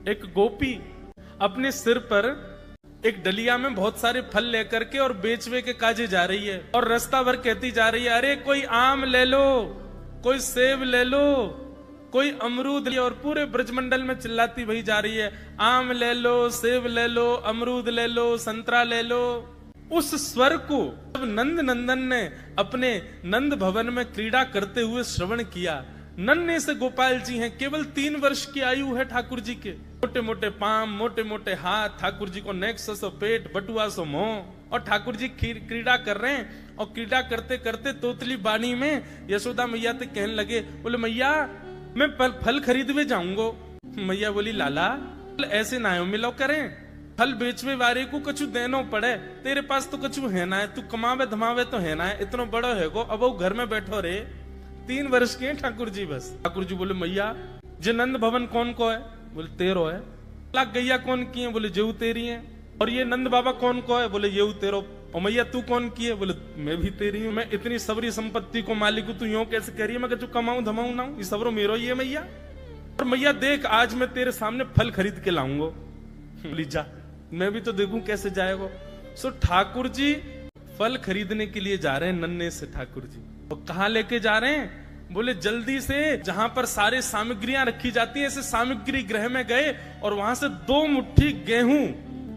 एक गोपी अपने सिर पर एक डलिया में बहुत सारे फल लेकर के और बेचवे के काजे जा रही है, और रास्ता भर कहती जा रही है, अरे कोई आम ले लो, कोई सेब ले लो, कोई अमरूद ले, और पूरे ब्रजमंडल में चिल्लाती वही जा रही है, आम ले लो, सेब ले लो, अमरूद ले लो, संतरा ले लो। उस स्वर को जब नंद नंदन ने अपने नंद भवन में क्रीड़ा करते हुए श्रवण किया, नन्हे से गोपाल जी हैं, केवल 3 वर्ष की आयु है ठाकुर जी के, मोटे मोटे पाम, मोटे मोटे हाथ, ठाकुर जी को नेक्स्ट सो पेट, बटुआ सो मुंह, और ठाकुर जी क्रीड़ा कर रहे हैं। और क्रीड़ा करते करते तोतली बानी में यशोदा मैया ते कहने लगे, बोले मैया मैं फल खरीदवे जाऊंगो। मैया बोली लाला ऐसे ना हो मिलो करें, फल बेचवे वाले को कछु देनो पड़े, तेरे पास तो कछु है ना है, तू कमावे धमावे तो है ना है, इतना बड़ो है गो, अब वो घर में बैठो रे, 3 वर्ष के हैं ठाकुर जी बस। ठाकुर जी बोले मैया जे नंद भवन कौन को है? बोले तेरो है। लाख गैया कौन की है? बोले जेऊ तेरी है। और ये नंद बाबा कौन को है? बोले येऊ तेरो। और मैया तू कौन की है? बोले मैं भी तेरी हूँ। मैं इतनी सबरी संपत्ति को मालिक हूँ, तू यूं कैसे कह रही है? मैं जो कमाऊं धमाऊं ना, ये सबरो मेरो ही है मैया। और मैया देख आज मैं तेरे सामने फल खरीद के लाऊंगा। बोली जा, मैं भी तो देखूं कैसे जाएगा। सो ठाकुर जी फल खरीदने के लिए जा रहे हैं नन्हे से ठाकुर जी। और कहाँ लेके जा रहे हैं? बोले जल्दी से जहां पर सारे सामग्रियां रखी जाती है, ऐसे सामग्री गृह में गए और वहां से 2 मुट्ठी गेहूं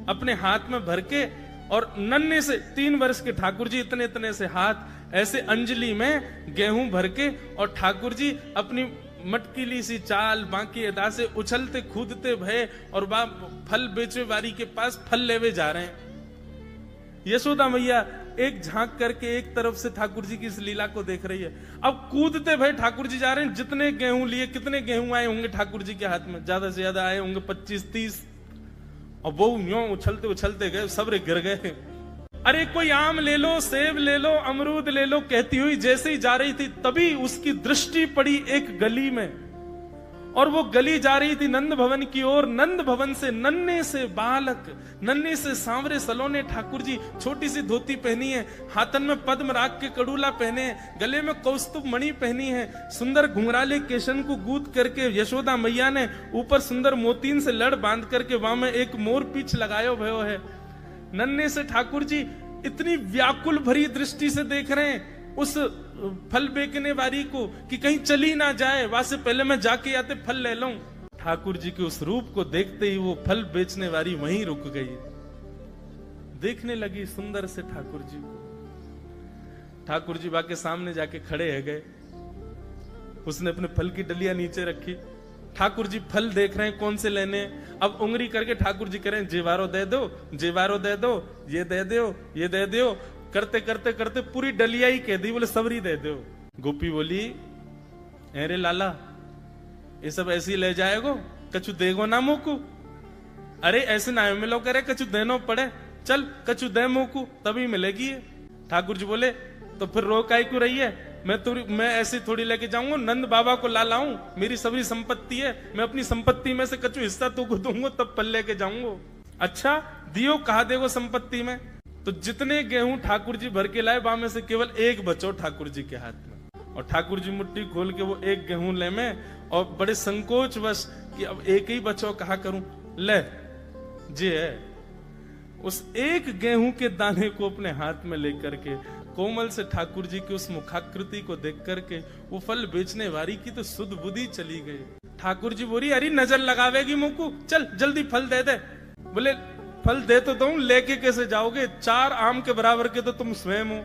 अपने हाथ में भर के, और नन्हे से 3 वर्ष के ठाकुर जी इतने इतने से हाथ ऐसे अंजलि में गेहूं भर के, और ठाकुर जी अपनी मटकीली सी चाल बाकी अदा से उछलते कूदते भय और फल बेचवे वाली के पास फल लेवे जा रहे हैं। यशोदा मैया एक झांक करके एक तरफ से ठाकुर जी की इस लीला को देख रही है। अब कूदते भय ठाकुर जी जा रहे हैं। जितने गेहूं लिए, कितने गेहूं आए होंगे ठाकुर जी के हाथ में? ज्यादा से ज्यादा आए होंगे 25-30। और वो यूं उछलते उछलते गए, सब गिर गए। अरे कोई आम ले लो, सेब ले लो, अमरूद ले लो कहती हुई जैसे ही जा रही थी, तभी उसकी दृष्टि पड़ी एक गली में, और वो गली जा रही थी नंद भवन की ओर। नंद भवन से नन्हे से बालक, नन्हे से सांवरे सलोने ठाकुर जी, छोटी सी धोती पहनी है, हाथन में पद्म राग के कड़ूला पहने हैं, गले में कौस्तुभ मणि पहनी है, सुंदर घुंघराले केशन को गूंथ करके यशोदा मैया ने ऊपर सुंदर मोतीन से लड़ बांध करके वहां में एक मोर पीछ लगायो भयो है। नन्हे से ठाकुर जी इतनी व्याकुल भरी दृष्टि से देख रहे हैं उस फल बेचने वाली को कि कहीं चली ना जाए, वहां से पहले मैं जाके आते फल ले लूं। ठाकुर जी के उस रूप को देखते ही वो फल बेचने वाली वहीं रुक गई, देखने लगी सुंदर से ठाकुर जी को। ठाकुर जी बाके सामने जाके खड़े है गए। उसने अपने फल की डलिया नीचे रखी। ठाकुर जी फल देख रहे हैं कौन से लेने। अब उंगली करके ठाकुर जी करें, जेवारो दे दो, जेवारो दे दो, ये दे दो, ये दे दो, करते करते करते पूरी डलिया ही कह दी। बोले सबरी दे दो। गोपी बोली अरे लाला ये सब ऐसे ही ले जाएगो, कछु देगो ना मोकू? अरे ऐसे ना मिलो करे, कछु देनो पड़े, चल कछु दे मोकू तभी मिलेगी। ठाकुर जी बोले तो फिर रोकाई क्यों रही है? मैं ऐसे थोड़ी लेके जाऊंगा, नंद बाबा को ला लाऊं, मेरी सभी संपत्ति है, मैं अपनी संपत्ति में से कछु हिस्सा तुमको दूंगा तब पल लेके जाऊंगा। अच्छा दियो, कहा देगो संपत्ति में? तो जितने गेहूं ठाकुर जी भर के लाए वहां में से केवल एक बचो ठाकुर जी के हाथ में। और ठाकुर जी मुट्ठी खोल के वो एक गेहूं ले में, और बड़े संकोच वश कि अब एक ही बचो, कहा करूं, ले जे है उस एक गेहूं के दाने को अपने हाथ में लेकर के कोमल से ठाकुर जी की उस मुखाकृति को देख करके वो फल बेचने वाली की तो सुध बुद्धि चली गई। ठाकुर जी बोली अरे नजर लगावेगी मुकू, चल जल्दी फल दे दे। बोले फल दे तो दूं, लेके कैसे जाओगे? 4 आम के बराबर के तो तुम स्वयं हो,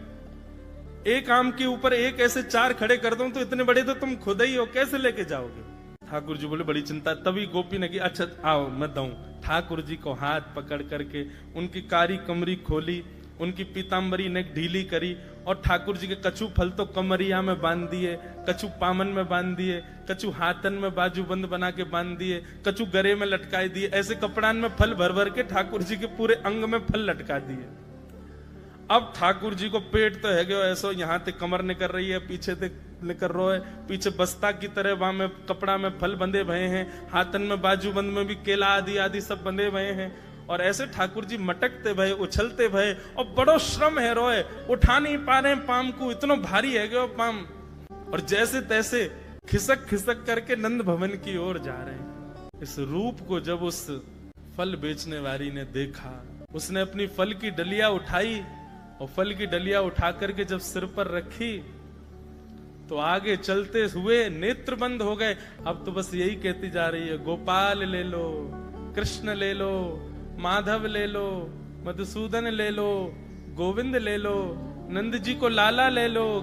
एक आम के ऊपर एक ऐसे 4 खड़े कर दूं तो इतने बड़े तो तुम खुद ही हो, कैसे लेके जाओगे? ठाकुर जी बोले बड़ी चिंता। तभी गोपी ने की अच्छा आओ मैं दूं। ठाकुर जी को हाथ पकड़ करके उनकी कारी कमरी खोली, उनकी पीताम्बरी ने ढीली करी, और ठाकुर जी के कछु फल तो कमरिया में बांध दिए, कछु पामन में बांध दिए, कछु हाथन में बाजू बंद बना के बांध दिए, कछु गरे में लटकाई दिए। ऐसे कपड़ान में फल भर भर के ठाकुर जी के पूरे अंग में फल लटका दिए। अब ठाकुर जी को पेट तो है गयो ऐसो, यहाँ ते कमर निकल रही है, पीछे ते निकल रहा है, पीछे बस्ता की तरह वहां में कपड़ा में फल बंधे भये हैं, हाथन में बाजू बंद में भी केला आदि आदि सब बंधे भये हैं। और ऐसे ठाकुर जी मटकते भये, उछलते भये, और बड़ो श्रम है रोए, उठा नहीं पा रहे पाम को, इतना भारी है गयो पाम। और जैसे तैसे खिसक खिसक करके नंद भवन की ओर जा रहे हैं। इस रूप को जब उस फल बेचने वाली ने देखा, उसने अपनी फल की डलिया उठाई और फल की डलिया उठा करके जब सिर पर रखी तो आगे चलते हुए नेत्र बंद हो गए। अब तो बस यही कहती जा रही है, गोपाल ले लो, कृष्ण ले लो, माधव ले लो, मधुसूदन ले लो, गोविंद ले लो, नंद जी को लाला ले लो।